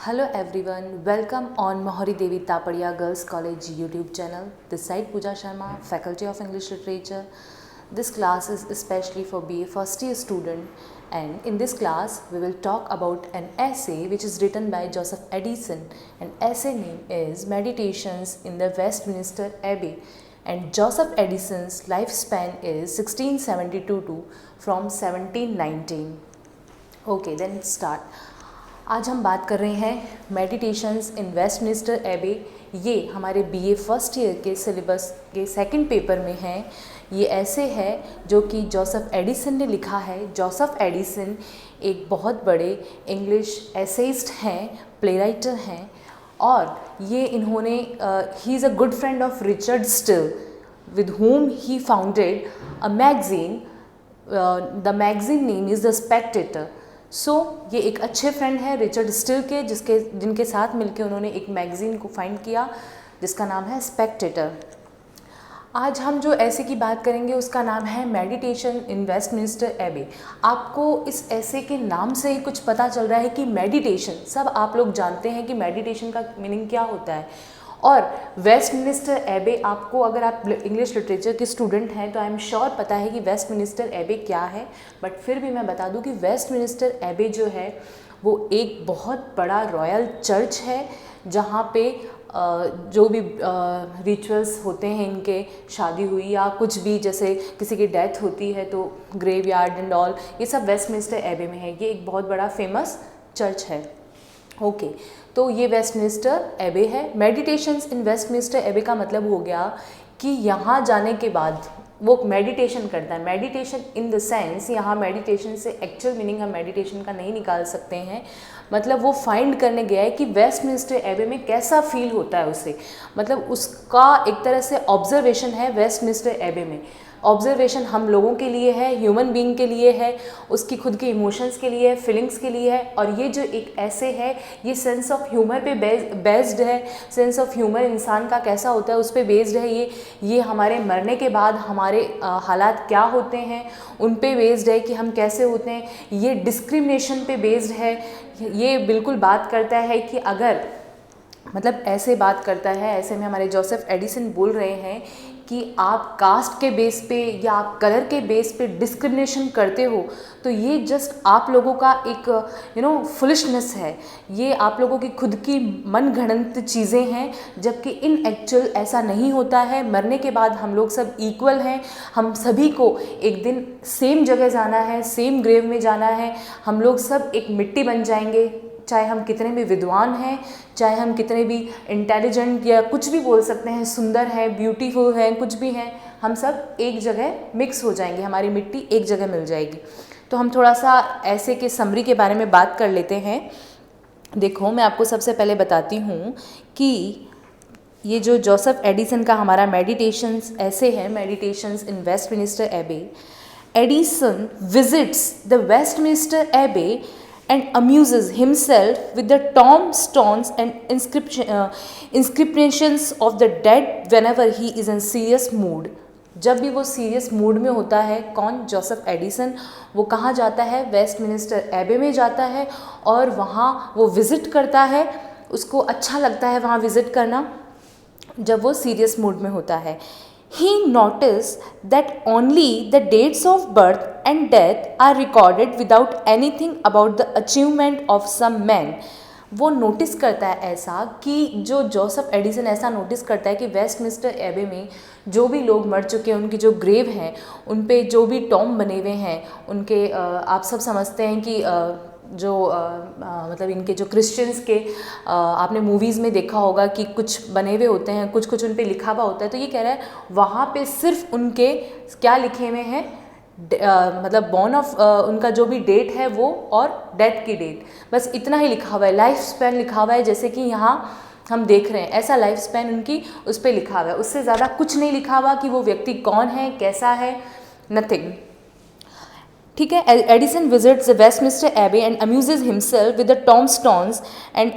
Hello everyone, welcome on Mohari Devi Tapadia Girls College YouTube channel. This side Pooja Sharma, Faculty of English Literature. This class is especially for BA first year student, and in this class we will talk about an essay which is written by Joseph Addison. An essay name is Meditations in the Westminster Abbey, and Joseph Addison's lifespan is 1672 to from 1719. Okay, then start. आज हम बात कर रहे हैं meditations इन Westminster एबे। ये हमारे BA first year के सिलेबस के सेकंड पेपर में है। ये ऐसे है जो कि जोसेफ एडिसन ने लिखा है। जोसेफ एडिसन एक बहुत बड़े इंग्लिश एसेइस्ट हैं, प्ले राइटर हैं, और ये इन्होंने he is a good friend of Richard still with whom he founded a magazine. The magazine name is The Spectator. ये एक अच्छे फ्रेंड है रिचर्ड स्टिल के, जिनके साथ मिलकर उन्होंने एक मैगज़ीन को फाइंड किया जिसका नाम है स्पेक्टेटर। आज हम जो ऐसे की बात करेंगे उसका नाम है मेडिटेशन इन वेस्टमिनिस्टर एबे। आपको इस ऐसे के नाम से ही कुछ पता चल रहा है कि मेडिटेशन, सब आप लोग जानते हैं कि मेडिटेशन का मीनिंग क्या होता है। और वेस्टमिनिस्टर एबे, आपको अगर आप इंग्लिश लिटरेचर के स्टूडेंट हैं तो आई एम श्योर पता है कि वेस्टमिनिस्टर एबे क्या है, बट फिर भी मैं बता दूं कि वेस्टमिनिस्टर एबे जो है वो एक बहुत बड़ा रॉयल चर्च है जहाँ पे जो भी रिचुअल्स होते हैं इनके, शादी हुई या कुछ भी, जैसे किसी की डेथ होती है तो ग्रेवयार्ड एंड ऑल, ये सब वेस्टमिनिस्टर एबे में है। ये एक बहुत बड़ा फेमस चर्च है। ओके, तो ये वेस्टमिनिस्टर एबे है। मेडिटेशंस इन वेस्टमिनिस्टर एबे का मतलब हो गया कि यहाँ जाने के बाद वो मेडिटेशन करता है। मेडिटेशन इन द सेंस, यहाँ मेडिटेशन से एक्चुअल मीनिंग हम मेडिटेशन का नहीं निकाल सकते हैं, मतलब वो फाइंड करने गया है कि वेस्टमिनिस्टर एबे में कैसा फील होता है उसे, मतलब उसका एक तरह से ऑब्जर्वेशन है वेस्टमिनिस्टर एबे में। ऑब्जर्वेशन हम लोगों के लिए है, ह्यूमन बीइंग के लिए है, उसकी खुद के इमोशंस के लिए है, फीलिंग्स के लिए है। और ये जो एक ऐसे है, ये सेंस ऑफ ह्यूमर पे बेस्ड है। सेंस ऑफ ह्यूमर इंसान का कैसा होता है उस पर बेस्ड है। ये हमारे मरने के बाद हमारे हालात क्या होते हैं उन पे बेस्ड है कि हम कैसे होते हैं। ये डिस्क्रिमिनेशन पे बेस्ड है। ये बिल्कुल बात करता है कि अगर, मतलब ऐसे बात करता है, ऐसे में हमारे जोसेफ एडिसन बोल रहे हैं कि आप कास्ट के बेस पे या आप कलर के बेस पे डिस्क्रिमिनेशन करते हो तो ये जस्ट आप लोगों का एक फुलिशनेस है। ये आप लोगों की खुद की मन घड़ंत चीज़ें हैं, जबकि इन एक्चुअल ऐसा नहीं होता है। मरने के बाद हम लोग सब इक्वल हैं। हम सभी को एक दिन सेम जगह जाना है, सेम ग्रेव में जाना है। हम लोग सब एक मिट्टी बन जाएंगे, चाहे हम कितने भी विद्वान हैं, चाहे हम कितने भी इंटेलिजेंट या कुछ भी बोल सकते हैं, सुंदर हैं, ब्यूटीफुल हैं, कुछ भी हैं, हम सब एक जगह मिक्स हो जाएंगे, हमारी मिट्टी एक जगह मिल जाएगी। तो हम थोड़ा सा ऐसे के समरी के बारे में बात कर लेते हैं। देखो, मैं आपको सबसे पहले बताती हूँ कि ये जो जोसेफ एडिसन का हमारा मेडिटेशंस ऐसे है, मेडिटेशंस इन वेस्टमिनिस्टर एबे। एडिसन विजिट्स द वेस्टमिनिस्टर एबे and amuses himself with the tombstones and inscriptions of the dead whenever he is in serious mood. जब भी वो सीरियस मूड में होता है, कौन? Joseph Addison. वो कहाँ जाता है? वेस्टमिनिस्टर एबे में जाता है और वहाँ वो विज़िट करता है। उसको अच्छा लगता है वहाँ विज़िट करना जब वो सीरियस मूड में होता है। He noticed that only the dates of birth and death are recorded without anything about the achievement of some men. वो नोटिस करता है ऐसा कि जो जोसेफ एडिसन ऐसा नोटिस करता है कि वेस्टमिनिस्टर एबे में जो भी लोग मर चुके हैं, उनके जो ग्रेव हैं, उन पे जो भी टॉम बने हुए हैं, उनके आप सब समझते हैं कि मतलब इनके जो क्रिश्चियंस के आपने मूवीज़ में देखा होगा कि कुछ बने हुए होते हैं, कुछ कुछ उन पे लिखा हुआ होता है। तो ये कह रहा है वहाँ पे सिर्फ उनके क्या लिखे हुए हैं, मतलब बॉर्न ऑफ उनका जो भी डेट है वो, और डेथ की डेट, बस इतना ही लिखा हुआ है। लाइफ स्पैन लिखा हुआ है, जैसे कि यहाँ हम देख रहे हैं ऐसा लाइफ स्पैन उनकी उस पर लिखा हुआ है। उससे ज़्यादा कुछ नहीं लिखा हुआ कि वो व्यक्ति कौन है, कैसा है, नथिंग। ठीक है। Addison visits the Westminster Abbey and amuses himself with the tombstones and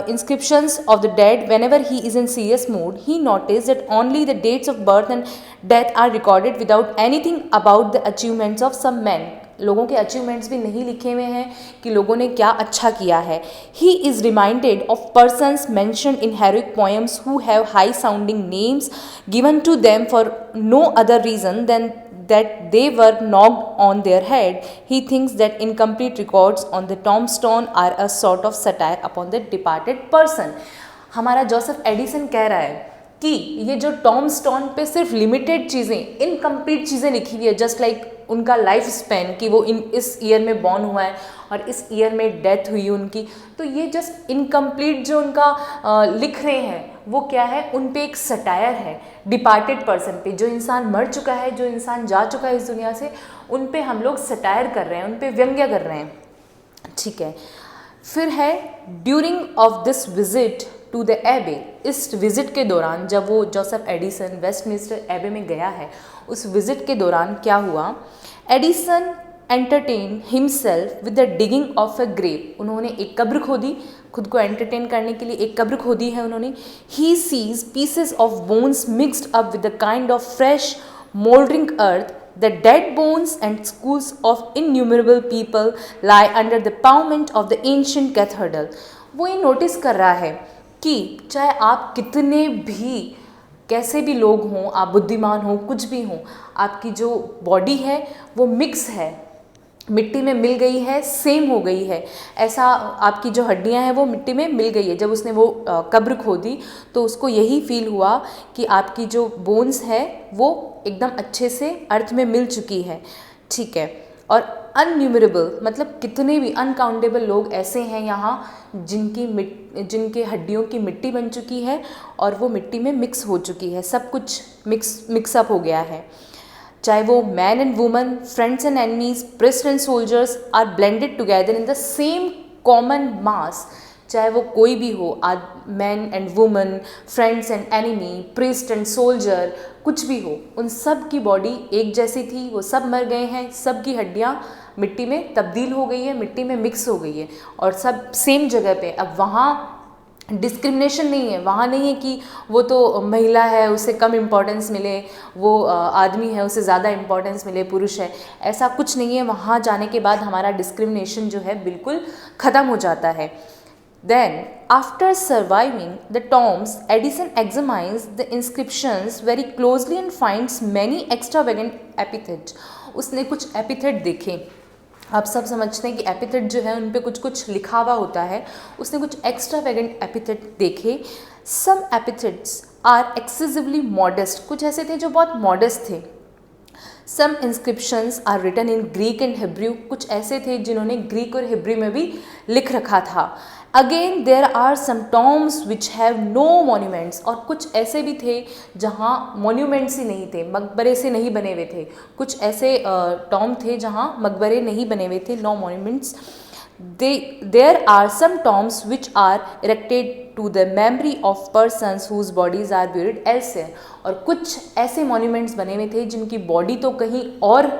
inscriptions of the dead whenever he is in serious mood. He noticed that only the dates of birth and death are recorded without anything about the achievements of some men. लोगों के achievements भी नहीं लिखे हुए हैं कि लोगों ने क्या अच्छा किया है. He is reminded of persons mentioned in heroic poems who have high sounding names given to them for no other reason than that they were knocked on their head. He thinks that incomplete records on the tombstone are a sort of satire upon the departed person. हमारा Joseph Addison कह रहा है कि ये जो टॉम्बस्टोन पे सिर्फ limited चीज़ें, इनकम्प्लीट चीज़ें लिखी हुई है, जस्ट लाइक उनका लाइफ स्पैन कि वो इस ईयर में बॉर्न हुआ है और इस ईयर में डेथ हुई उनकी, तो ये जस्ट इनकम्प्लीट जो उनका लिख रहे हैं वो क्या है, उन पे एक सटायर है डिपार्टेड पर्सन पे. जो इंसान मर चुका है, जो इंसान जा चुका है इस दुनिया से, उन पे हम लोग सटायर कर रहे हैं, उन पे व्यंग्य कर रहे हैं. ठीक है. फिर है during of this visit to the abbey. इस विजिट के दौरान जब वो जोसेफ एडिसन वेस्टमिंस्टर एबे में गया है, उस विजिट के दौरान क्या हुआ, Addison entertain himself with the digging of a grave. उन्होंने एक कब्र खोदी, खुद को एंटरटेन करने के लिए एक कब्र खोदी है उन्होंने. He sees pieces of bones mixed up with the kind of fresh mouldering earth. The dead bones and skulls of innumerable people lie under the pavement of the ancient cathedral. वो ये नोटिस कर रहा है कि चाहे आप कितने भी कैसे भी लोग हों, आप बुद्धिमान हों, कुछ भी हों, आपकी जो बॉडी है वो मिक्स है, मिट्टी में मिल गई है, सेम हो गई है. ऐसा आपकी जो हड्डियां हैं वो मिट्टी में मिल गई है. जब उसने वो कब्र खोदी तो उसको यही फील हुआ कि आपकी जो बोन्स है वो एकदम अच्छे से अर्थ में मिल चुकी है. ठीक है. और अनन्यूमरेबल मतलब कितने भी अनकाउंटेबल लोग ऐसे हैं यहाँ जिनके हड्डियों की मिट्टी बन चुकी है और वो मिट्टी में मिक्स हो चुकी है, सब कुछ मिक्सअप हो गया है. चाहे वो man and woman, friends and enemies, priest and soldiers are blended together in the same common mass. चाहे वो कोई भी हो, man and woman, friends and enemy, priest and soldier, कुछ भी हो, उन सब की बॉडी एक जैसी थी, वो सब मर गए हैं, सब की हड्डियाँ मिट्टी में तब्दील हो गई है, मिट्टी में मिक्स हो गई है और सब सेम जगह पे. अब वहाँ डिस्क्रिमिनेशन नहीं है, वहाँ नहीं है कि वो तो महिला है उसे कम इम्पोर्टेंस मिले, वो आदमी है उसे ज़्यादा इम्पोर्टेंस मिले, पुरुष है, ऐसा कुछ नहीं है. वहाँ जाने के बाद हमारा डिस्क्रिमिनेशन जो है बिल्कुल ख़त्म हो जाता है. Then, after surviving the tombs, Edison examines the inscriptions very closely and finds many extravagant epithets. उसने कुछ एपिथेट देखे. आप सब समझते हैं कि एपिथेट जो है उन पे कुछ कुछ लिखा हुआ होता है. उसने कुछ एक्स्ट्रावेगेंट एपिथेट देखे. Some epithets are excessively modest. कुछ ऐसे थे जो बहुत मॉडेस्ट थे. Some inscriptions are written in Greek and Hebrew. कुछ ऐसे थे जिन्होंने ग्रीक और हिब्रू में भी लिख रखा था. Again there are some tombs which have no monuments. और कुछ ऐसे भी थे जहाँ मॉन्यूमेंट्स ही नहीं थे, मकबरे से नहीं बने हुए थे. कुछ ऐसे टॉम थे जहाँ मकबरे नहीं बने हुए थे, no monuments. There are some tombs which are erected to the memory of persons whose bodies are buried elsewhere. और कुछ ऐसे मॉन्यूमेंट्स बने हुए थे जिनकी बॉडी तो कहीं और,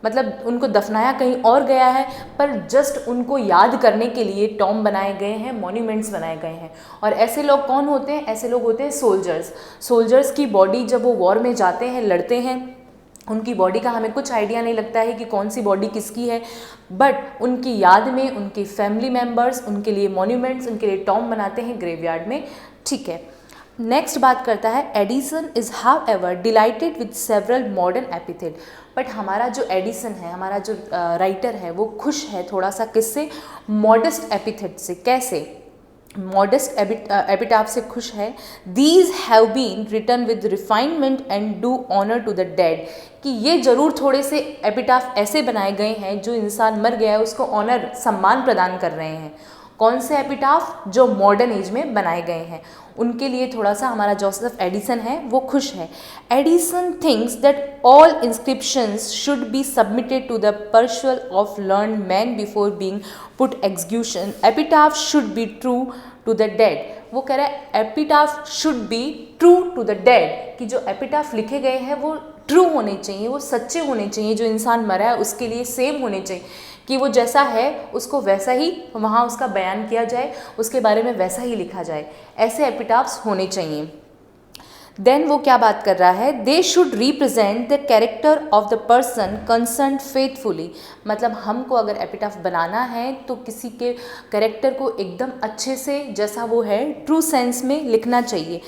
मतलब उनको दफनाया कहीं और गया है, पर जस्ट उनको याद करने के लिए टॉम बनाए गए हैं, मॉन्यूमेंट्स बनाए गए हैं. और ऐसे लोग कौन होते हैं? ऐसे लोग होते हैं सोल्जर्स. सोल्जर्स की बॉडी जब वो वॉर में जाते हैं, लड़ते हैं, उनकी बॉडी का हमें कुछ आइडिया नहीं लगता है कि कौन सी बॉडी किसकी है, बट उनकी याद में उनकी फैमिली मेम्बर्स उनके लिए मॉन्यूमेंट्स, उनके लिए टॉम बनाते हैं ग्रेवयार्ड में. ठीक है. नेक्स्ट बात करता है Edison is how ever dilated with several modern epithet. But हमारा जो एडिसन है, हमारा जो राइटर है, वो खुश है थोड़ा सा किससे? मॉडेस्ट एपिथेट से. कैसे? मॉडेस्ट एपिटाफ से खुश है. These have been written with refinement and do honour to the dead. कि ये ज़रूर थोड़े से एपिटाफ ऐसे बनाए गए हैं जो इंसान मर गया है उसको ऑनर, सम्मान प्रदान कर रहे हैं. कौन से एपिटाफ? जो मॉडर्न एज में बनाए गए हैं, उनके लिए थोड़ा सा हमारा जोसेफ एडिसन है वो खुश है. Addison thinks that all inscriptions should be submitted to the perusal of learn man before being put execution. Epitaph should be true to the dead. वो कह रहा है epitaph should be true to the dead, कि जो epitaph लिखे गए हैं वो ट्रू होने चाहिए, वो सच्चे होने चाहिए. जो इंसान मरा है उसके लिए सेम होने चाहिए, कि वो जैसा है उसको वैसा ही वहाँ उसका बयान किया जाए, उसके बारे में वैसा ही लिखा जाए. ऐसे एपिटाफ्स होने चाहिए. देन वो क्या बात कर रहा है, they should represent the character of the person concern faithfully, मतलब हमको अगर एपिटाफ बनाना है तो किसी के कैरेक्टर को एकदम अच्छे से जैसा वो है ट्रू सेंस में लिखना चाहिए।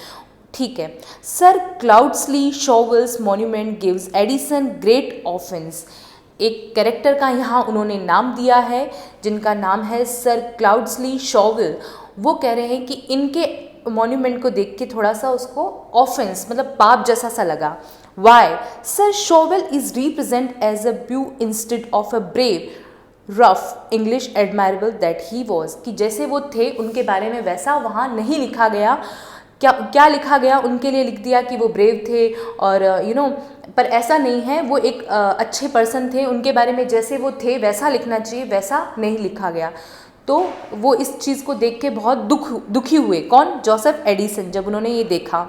ठीक है, sir Cloudesley Shovel's monument gives Addison great offence, एक कैरेक्टर का यहाँ उन्होंने नाम दिया है जिनका नाम है सर क्लाउड्सली शॉवेल। वो कह रहे हैं कि इनके मॉन्यूमेंट को देख के थोड़ा सा उसको ऑफेंस मतलब पाप जैसा सा लगा। Why? Sir Shovel is represent as a beau instead of a brave rough English admirable that he was, कि जैसे वो थे उनके बारे में वैसा वहाँ नहीं लिखा गया। क्या लिखा गया, उनके लिए लिख दिया कि वो ब्रेव थे और पर ऐसा नहीं है, वो एक अच्छे पर्सन थे, उनके बारे में जैसे वो थे वैसा लिखना चाहिए, वैसा नहीं लिखा गया। तो वो इस चीज़ को देख के बहुत दुखी हुए। कौन? जोसेफ एडिसन, जब उन्होंने ये देखा।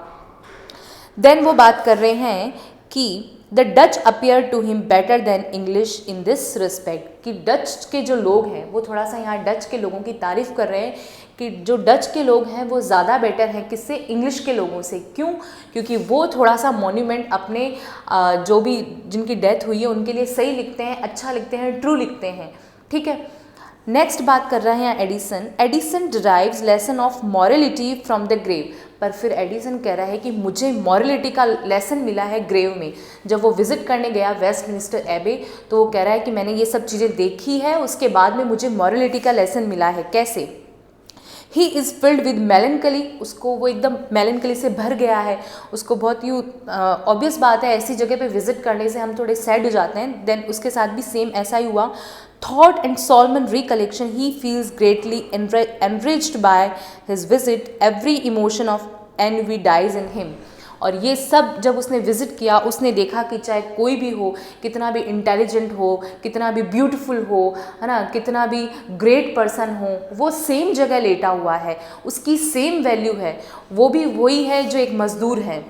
देन वो बात कर रहे हैं कि the Dutch appear to him better than English in this respect, कि डच के जो लोग हैं वो थोड़ा सा यहाँ डच के लोगों की तारीफ़ कर रहे हैं कि जो डच के लोग हैं वो ज़्यादा बेटर हैं किससे? इंग्लिश के लोगों से। क्यों? क्योंकि वो थोड़ा सा मॉन्यूमेंट अपने जो भी जिनकी डेथ हुई है उनके लिए सही लिखते हैं, अच्छा लिखते हैं, ट्रू लिखते हैं। ठीक है, नेक्स्ट बात कर रहे हैं Addison. Addison derives lesson of morality from the grave, पर फिर एडिसन कह रहा है कि मुझे मॉरलिटी का लेसन मिला है ग्रेव में। जब वो विजिट करने गया वेस्टमिंस्टर एबे तो वो कह रहा है कि मैंने ये सब चीज़ें देखी है, उसके बाद में मुझे मॉरलिटी का लेसन मिला है। कैसे? ही इज़ फिल्ड विद मेलनकली, उसको वो एकदम मेलनकली से भर गया है, उसको बहुत ही ऑब्वियस बात है ऐसी जगह पे विजिट करने से हम थोड़े सैड हो जाते हैं। देन उसके साथ भी सेम ऐसा ही हुआ। Thought and solemn recollection, he feels greatly enriched by his visit, every emotion of envy dies in him। और ये सब जब उसने विज़िट किया उसने देखा कि चाहे कोई भी हो, कितना भी इंटेलिजेंट हो, कितना भी ब्यूटीफुल हो, है ना, कितना भी ग्रेट पर्सन हो, वो सेम जगह लेटा हुआ है, उसकी सेम वैल्यू है, वो भी वही है जो एक मज़दूर है।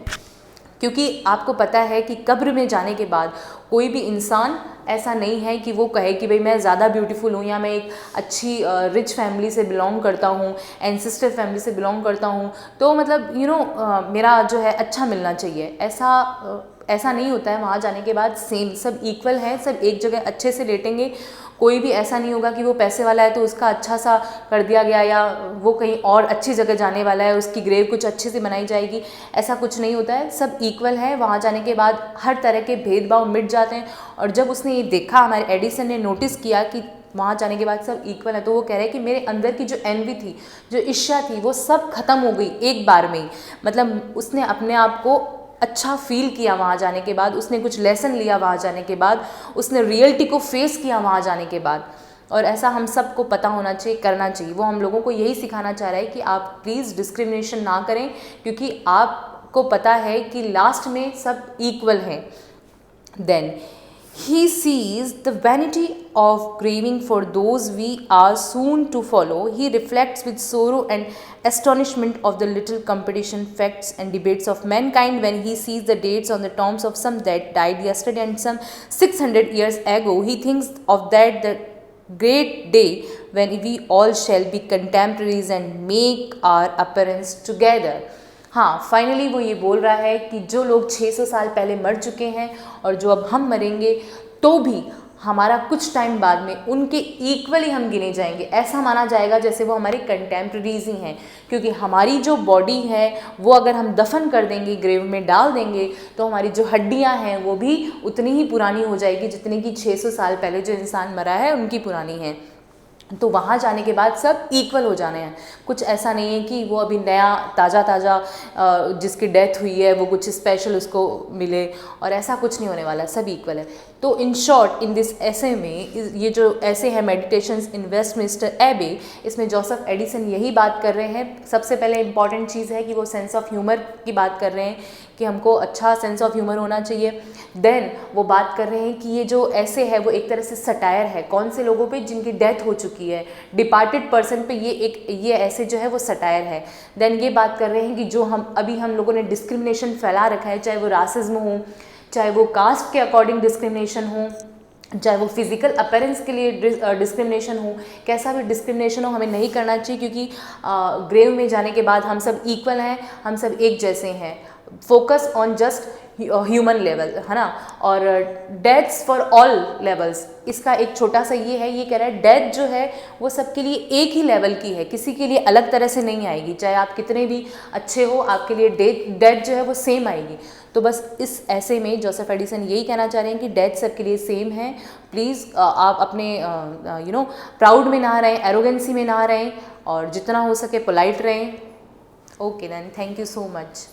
क्योंकि आपको पता है कि कब्र में जाने के बाद कोई भी इंसान ऐसा नहीं है कि वो कहे कि भाई मैं ज़्यादा ब्यूटीफुल हूँ या मैं एक अच्छी रिच फैमिली से बिलोंग करता हूँ, एंसेस्टर फैमिली से बिलोंग करता हूँ, तो मतलब मेरा जो है अच्छा मिलना चाहिए। ऐसा नहीं होता है। वहाँ जाने के बाद सेम सब इक्वल हैं, सब एक जगह अच्छे से लेटेंगे। कोई भी ऐसा नहीं होगा कि वो पैसे वाला है तो उसका अच्छा सा कर दिया गया या वो कहीं और अच्छी जगह जाने वाला है उसकी ग्रेव कुछ अच्छे से बनाई जाएगी, ऐसा कुछ नहीं होता है। सब इक्वल है। वहाँ जाने के बाद हर तरह के भेदभाव मिट जाते हैं। और जब उसने ये देखा, हमारे एडिसन ने नोटिस किया कि वहाँ जाने के बाद सब इक्वल है, तो वो कह रहे हैं कि मेरे अंदर की जो एनवी थी, जो ईर्ष्या थी, वो सब खत्म हो गई एक बार में ही। मतलब उसने अपने आप को अच्छा फील किया वहाँ जाने के बाद, उसने कुछ लेसन लिया वहाँ जाने के बाद, उसने रियलिटी को फेस किया वहाँ जाने के बाद। और ऐसा हम सबको पता होना चाहिए, करना चाहिए। वो हम लोगों को यही सिखाना चाह रहा है कि आप प्लीज़ डिस्क्रिमिनेशन ना करें, क्योंकि आपको पता है कि लास्ट में सब इक्वल हैं। Then he sees the vanity of craving for those we are soon to follow. He reflects with sorrow and astonishment of the little competition, facts and debates of mankind when he sees the dates on the tombs of some that died yesterday and some 600 years ago. He thinks of that the great day when we all shall be contemporaries and make our appearance together. हाँ, finally वो ये बोल रहा है कि जो लोग 600 साल पहले मर चुके हैं और जो अब हम मरेंगे तो भी हमारा कुछ टाइम बाद में उनके इक्वली हम गिने जाएंगे। ऐसा माना जाएगा जैसे वो हमारे कंटेम्प्रेरीज ही हैं, क्योंकि हमारी जो बॉडी है वो अगर हम दफन कर देंगे, ग्रेव में डाल देंगे, तो हमारी जो हड्डियां हैं वो भी उतनी ही पुरानी हो जाएगी जितनी कि 600 साल पहले जो इंसान मरा है उनकी पुरानी है। तो वहाँ जाने के बाद सब इक्वल हो जाने हैं। कुछ ऐसा नहीं है कि वो अभी नया ताज़ा जिसकी डेथ हुई है वो कुछ स्पेशल उसको मिले, और ऐसा कुछ नहीं होने वाला, सब इक्वल है। तो इन शॉर्ट इन दिस ऐसे में, ये जो ऐसे है मेडिटेशंस इन वेस्टमिंस्टर एबे, इसमें जोसेफ एडिसन यही बात कर रहे हैं। सबसे पहले इंपॉर्टेंट चीज़ है कि वो सेंस ऑफ ह्यूमर की बात कर रहे हैं कि हमको अच्छा सेंस ऑफ ह्यूमर होना चाहिए। देन वो बात कर रहे हैं कि ये जो ऐसे है वो एक तरह से सटायर है। कौन से लोगों पे? जिनकी डेथ हो चुकी है, डिपार्टेड पर्सन पे ये ऐसे जो है वो सटायर है। देन ये बात कर रहे हैं कि जो हम लोगों ने डिस्क्रिमिनेशन फैला रखा है, चाहे वो रासिज्म हो, चाहे वो कास्ट के अकॉर्डिंग डिस्क्रिमिनेशन हो, चाहे वो फिजिकल अपीयरेंस के लिए डिस्क्रिमिनेशन हो, कैसा भी डिस्क्रिमिनेशन हो, हमें नहीं करना चाहिए, क्योंकि ग्रेव में जाने के बाद हम सब इक्वल हैं, हम सब एक जैसे हैं। Focus on just human level, है ना। और डेथ्स फॉर ऑल लेवल्स, इसका एक छोटा सा ये है, ये कह रहा है डेथ जो है वो सबके लिए एक ही लेवल की है, किसी के लिए अलग तरह से नहीं आएगी। चाहे आप कितने भी अच्छे हो, आपके लिए डेथ जो है वो सेम आएगी। तो बस इस ऐसे में जोसेफ एडिसन यही कहना चाह रहे हैं कि डेथ सबके लिए सेम है। प्लीज़ आप अपने प्राउड में ना रहें, एरोगेंसी में ना रहें, और जितना हो सके पोलाइट रहें। Okay then, thank you so much.